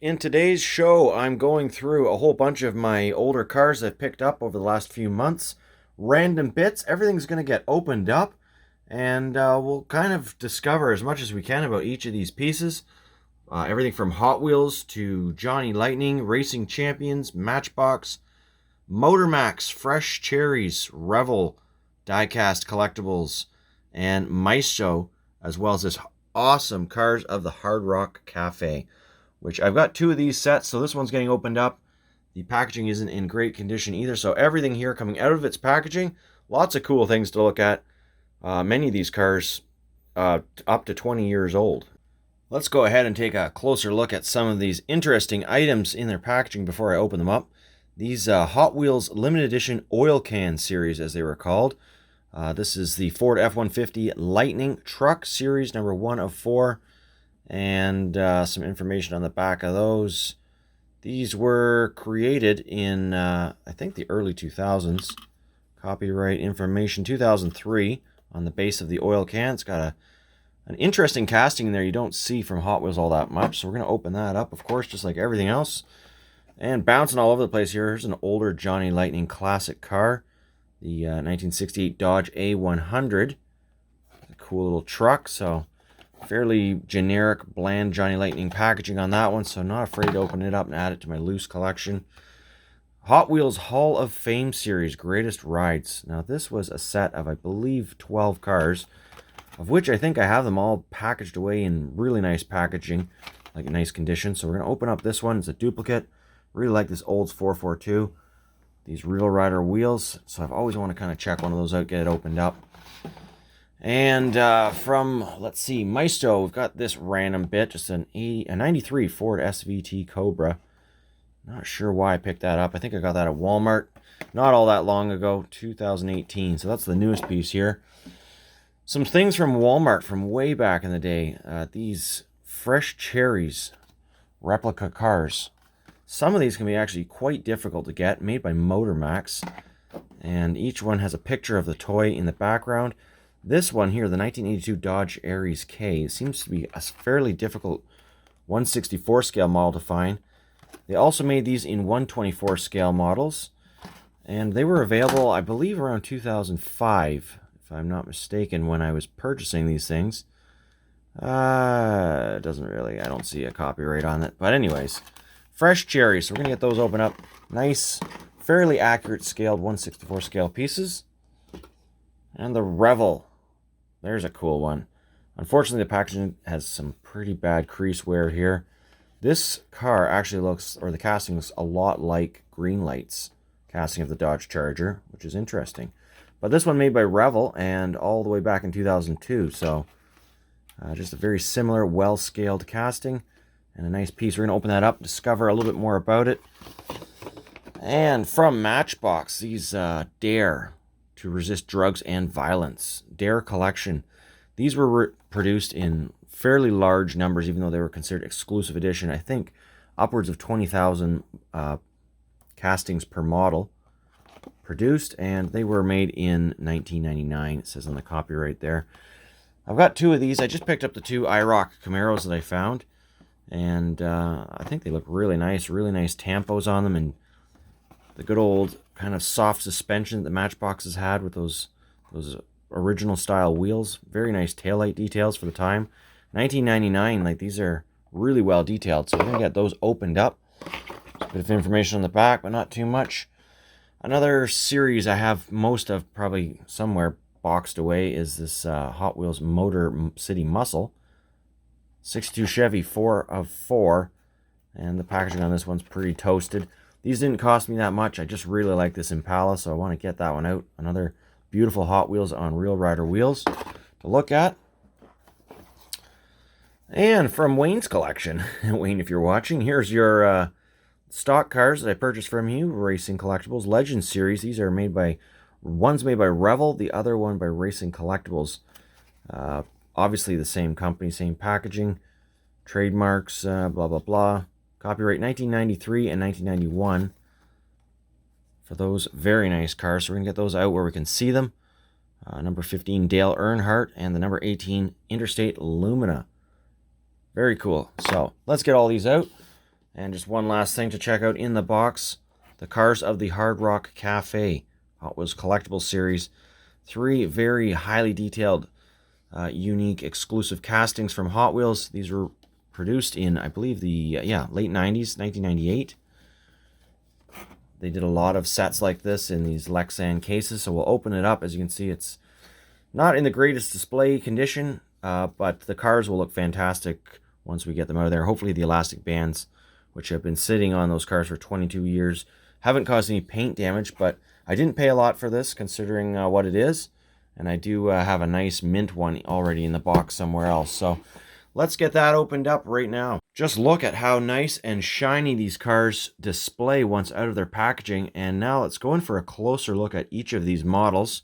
In today's show, I'm going through a whole bunch of my older cars I've picked up over the last few months. Random bits, everything's going to get opened up, and we'll kind of discover as much as we can about each of these pieces. Everything from Hot Wheels to Johnny Lightning, Racing Champions, Matchbox, Motor Max, Fresh Cherries, Revel, Diecast Collectibles, and Maestro, as well as this awesome Cars of the Hard Rock Cafe, which I've got two of these sets, so this one's getting opened up. The packaging isn't in great condition either, so everything here coming out of its packaging, lots of cool things to look at. Many of these cars up to 20 years old. Let's go ahead and take a closer look at some of these interesting items in their packaging before I open them up. These Hot Wheels Limited Edition Oil Can Series, as they were called. This is the Ford F-150 Lightning Truck Series, number 1 of 4. And some information on the back of those. These were created in, I think, the early 2000s. Copyright information 2003 on the base of the oil can. It's got an interesting casting in there you don't see from Hot Wheels all that much. So we're going to open that up, of course, just like everything else. And bouncing all over the place here, here's an older Johnny Lightning classic car. The 1968 Dodge A100. A cool little truck, so fairly generic, bland Johnny Lightning packaging on that one, so not afraid to open it up and add it to my loose collection. Hot Wheels Hall of Fame Series, Greatest Rides. Now this was a set of, I believe, 12 cars, of which I think I have them all packaged away in really nice packaging, like a nice condition. So we're going to open up this one. It's a duplicate. Really like this Olds 442. These Real Rider wheels, so I've always wanted to kind of check one of those out, get it opened up. And from, let's see, Maestro, we've got this random bit, just a 93 Ford SVT Cobra. Not sure why I picked that up. I think I got that at Walmart not all that long ago, 2018. So that's the newest piece here. Some things from Walmart from way back in the day. These Fresh Cherries replica cars. Some of these can be actually quite difficult to get, made by Motor Max. And each one has a picture of the toy in the background. This one here, the 1982 Dodge Aries K, seems to be a fairly difficult 1/64 scale model to find. They also made these in 1/24 scale models, and they were available, I believe, around 2005, if I'm not mistaken, when I was purchasing these things. It doesn't really, I don't see a copyright on it, but anyways, Fresh Cherries, so we're going to get those open up. Nice, fairly accurate scaled 1/64 scale pieces. And the Revel. There's a cool one. Unfortunately, the packaging has some pretty bad crease wear here. This car actually looks, or the casting looks a lot like Greenlight's casting of the Dodge Charger, which is interesting. But this one made by Revel and all the way back in 2002. So just a very similar, well-scaled casting and a nice piece. We're going to open that up, discover a little bit more about it. And from Matchbox, these Dare to Resist Drugs and Violence. Dare Collection. These were produced in fairly large numbers, even though they were considered exclusive edition. I think upwards of 20,000 castings per model produced, and they were made in 1999. It says on the copyright there. I've got two of these. I just picked up the two IROC Camaros that I found, and I think they look really nice tampos on them, and the good old kind of soft suspension that the Matchboxes had with those original style wheels. Very nice taillight details for the time. 1999, like these are really well detailed. So we're going to get those opened up. A bit of information on the back, but not too much. Another series I have most of probably somewhere boxed away is this Hot Wheels Motor City Muscle. 62 Chevy 4 of 4. And the packaging on this one's pretty toasted. These didn't cost me that much. I just really like this Impala, so I want to get that one out. Another beautiful Hot Wheels on Real Rider wheels to look at. And from Wayne's collection, Wayne, if you're watching, here's your stock cars that I purchased from you, Racing Collectibles Legend Series. These are made by, one's made by Revel, the other one by Racing Collectibles. Obviously the same company, same packaging, trademarks, blah, blah, blah. Copyright 1993 and 1991 for those very nice cars. So we're going to get those out where we can see them. Number 15, Dale Earnhardt, and the number 18, Interstate Lumina. Very cool. So let's get all these out And just one last thing to check out in the box. The cars of the Hard Rock Cafe Hot Wheels Collectibles series. 3 very highly detailed, unique, exclusive castings from Hot Wheels. These were produced in, I believe, the late 90s, 1998. They did a lot of sets like this in these Lexan cases, so we'll open it up. As you can see, it's not in the greatest display condition, but the cars will look fantastic once we get them out of there. Hopefully the elastic bands, which have been sitting on those cars for 22 years, haven't caused any paint damage, but I didn't pay a lot for this considering what it is, and I do have a nice mint one already in the box somewhere else. So let's get that opened up right now. Just look at how nice and shiny these cars display once out of their packaging. And now let's go in for a closer look at each of these models,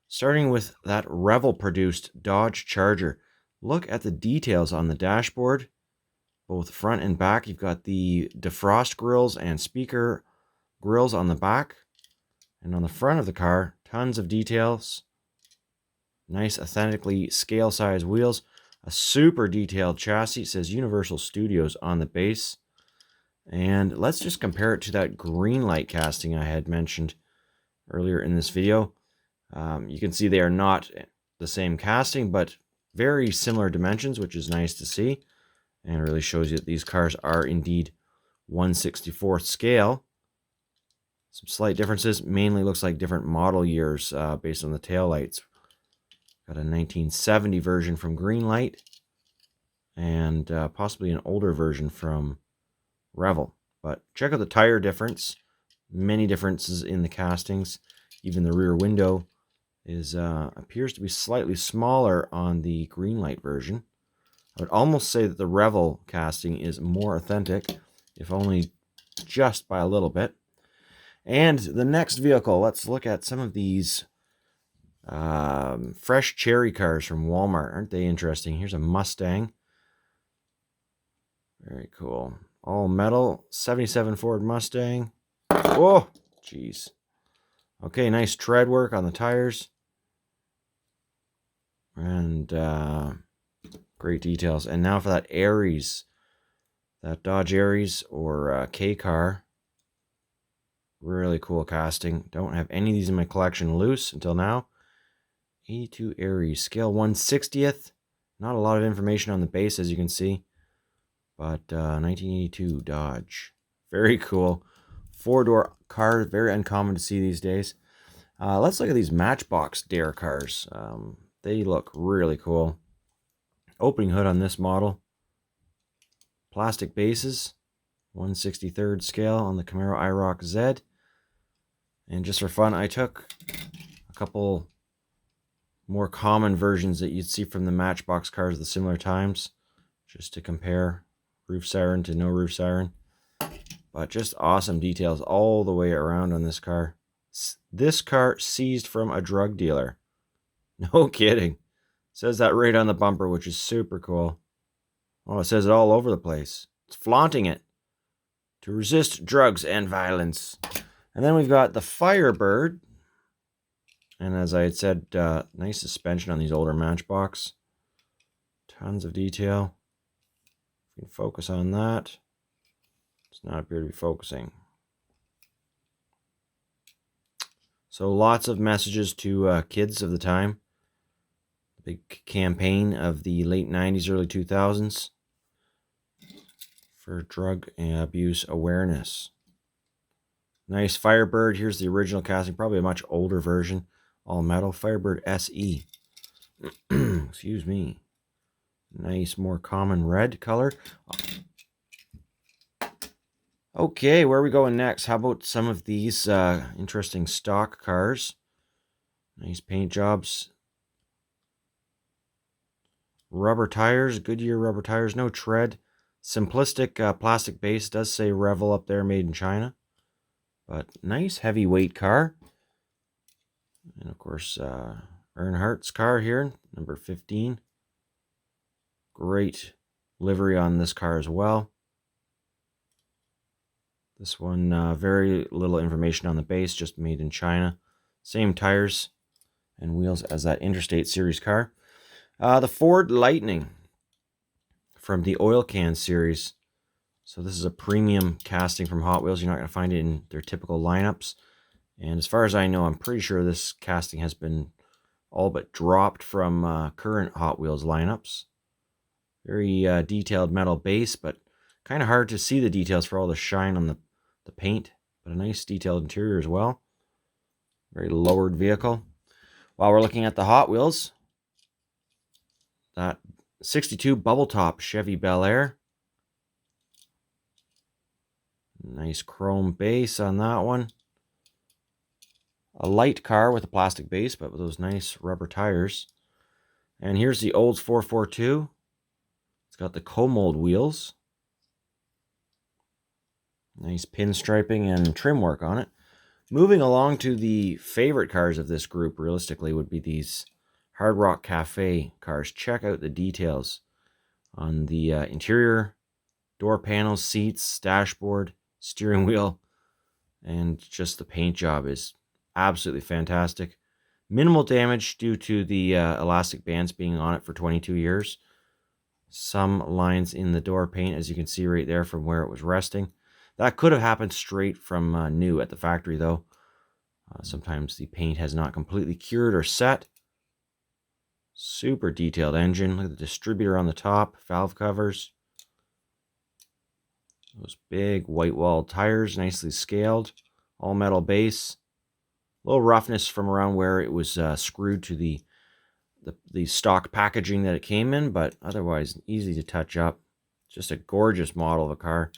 starting with that Revel-produced Dodge Charger. Look at the details on the dashboard, both front and back. You've got the defrost grills and speaker grills on the back. And on the front of the car, tons of details. Nice, authentically scale-size wheels. A super detailed chassis. It says Universal Studios on the base. And let's just compare it to that green light casting I had mentioned earlier in this video. You can see they are not the same casting, but very similar dimensions, which is nice to see. And it really shows you that these cars are indeed 1/64th scale. Some slight differences. Mainly looks like different model years based on the taillights. Got a 1970 version from Greenlight, and possibly an older version from Revel. But check out the tire difference. Many differences in the castings. Even the rear window is appears to be slightly smaller on the Greenlight version. I would almost say that the Revel casting is more authentic, if only just by a little bit. And the next vehicle, let's look at some of these fresh cherry cars from Walmart. Aren't they interesting? Here's a Mustang. Very cool. All metal. 77 Ford Mustang. Oh, jeez. Okay, nice tread work on the tires. And great details. And now for that Aries. That Dodge Aries or K car. Really cool casting. Don't have any of these in my collection loose until now. 82 Aries, scale 1/60th. Not a lot of information on the base, as you can see. But 1982 Dodge. Very cool. 4-door car, very uncommon to see these days. Let's look at these Matchbox Dare cars. They look really cool. Opening hood on this model. Plastic bases. 1/63rd scale on the Camaro IROC Z. And just for fun, I took a couple more common versions that you'd see from the Matchbox cars at the similar times, just to compare roof siren to no roof siren. But just awesome details all the way around on this car. This car seized from a drug dealer. No kidding. It says that right on the bumper, which is super cool. Oh, it says it all over the place. It's flaunting it. To resist drugs and violence. And then we've got the Firebird. And as I had said, nice suspension on these older Matchbox. Tons of detail. If you can focus on that. Does not appear to be focusing. So lots of messages to kids of the time. Big campaign of the late 90s, early 2000s for drug abuse awareness. Nice Firebird. Here's the original casting, probably a much older version. All metal. Firebird SE. Excuse me. Nice, more common red color. Okay, where are we going next? How about some of these interesting stock cars? Nice paint jobs. Rubber tires, Goodyear rubber tires, no tread. Simplistic plastic base, does say Revel up there, made in China. But nice heavyweight car. And of course, Earnhardt's car here, number 15. Great livery on this car as well. This one, very little information on the base, just made in China. Same tires and wheels as that Interstate Series car. The Ford Lightning from the Oil Can series. So this is a premium casting from Hot Wheels. You're not going to find it in their typical lineups. And as far as I know, I'm pretty sure this casting has been all but dropped from current Hot Wheels lineups. Very detailed metal base, but kind of hard to see the details for all the shine on the paint. But a nice detailed interior as well. Very lowered vehicle. While we're looking at the Hot Wheels, that 62 bubble top Chevy Bel Air. Nice chrome base on that one. A light car with a plastic base, but with those nice rubber tires. And here's the Olds 442. It's got the co-mold wheels. Nice pinstriping and trim work on it. Moving along to the favorite cars of this group, realistically, would be these Hard Rock Cafe cars. Check out the details on the interior, door panels, seats, dashboard, steering wheel, and just the paint job is absolutely fantastic. Minimal damage due to the elastic bands being on it for 22 years. Some lines in the door paint, as you can see right there from where it was resting. That could have happened straight from new at the factory, though. Sometimes the paint has not completely cured or set. Super detailed engine. Look at the distributor on the top, valve covers. Those big white walled tires, nicely scaled. All metal base. A little roughness from around where it was screwed to the stock packaging that it came in, but otherwise easy to touch up. Just a gorgeous model of a car.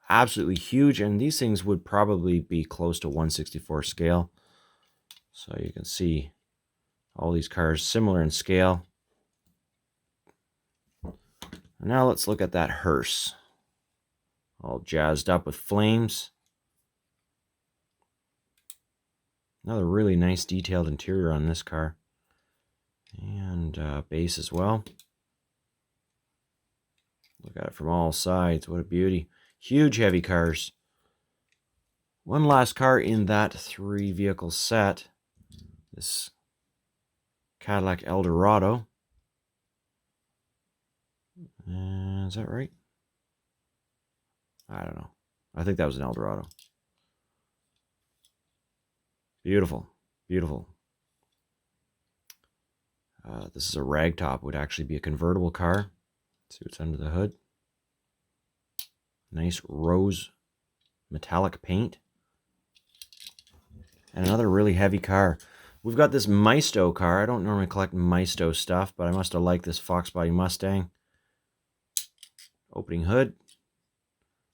Absolutely huge, and these things would probably be close to 1/64 scale. So you can see all these cars similar in scale. Now let's look at that hearse. All jazzed up with flames. Another really nice detailed interior on this car. And base as well. Look at it from all sides. What a beauty. Huge heavy cars. One last car in that 3-vehicle set. This Cadillac Eldorado. Is that right? I don't know. I think that was an Eldorado. Beautiful. Beautiful. This is a ragtop. Would actually be a convertible car. Let's see what's under the hood. Nice rose metallic paint. And another really heavy car. We've got this Maisto car. I don't normally collect Maisto stuff, but I must have liked this Fox body Mustang. Opening hood.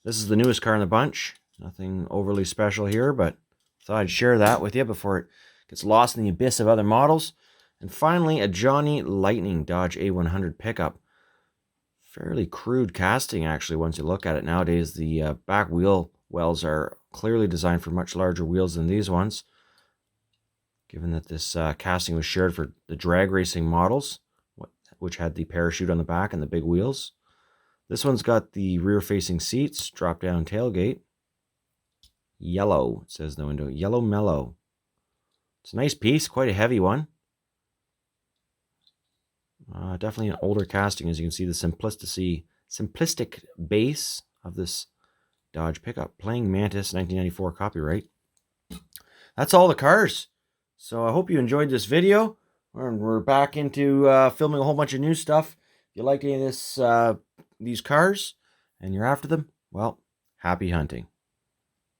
This is the newest car in the bunch. Nothing overly special here, but thought I'd share that with you before it gets lost in the abyss of other models. And finally, a Johnny Lightning Dodge A100 pickup. Fairly crude casting, actually, once you look at it. Nowadays, the back wheel wells are clearly designed for much larger wheels than these ones. Given that this casting was shared for the drag racing models, which had the parachute on the back and the big wheels. This one's got the rear-facing seats, drop-down tailgate. Yellow, it says in the window. Yellow mellow. It's a nice piece, quite a heavy one. Definitely an older casting, as you can see the simplistic base of this Dodge pickup. Playing Mantis 1994 copyright. That's all the cars. So I hope you enjoyed this video. We're back into filming a whole bunch of new stuff. If you like any of these cars and you're after them, well, happy hunting.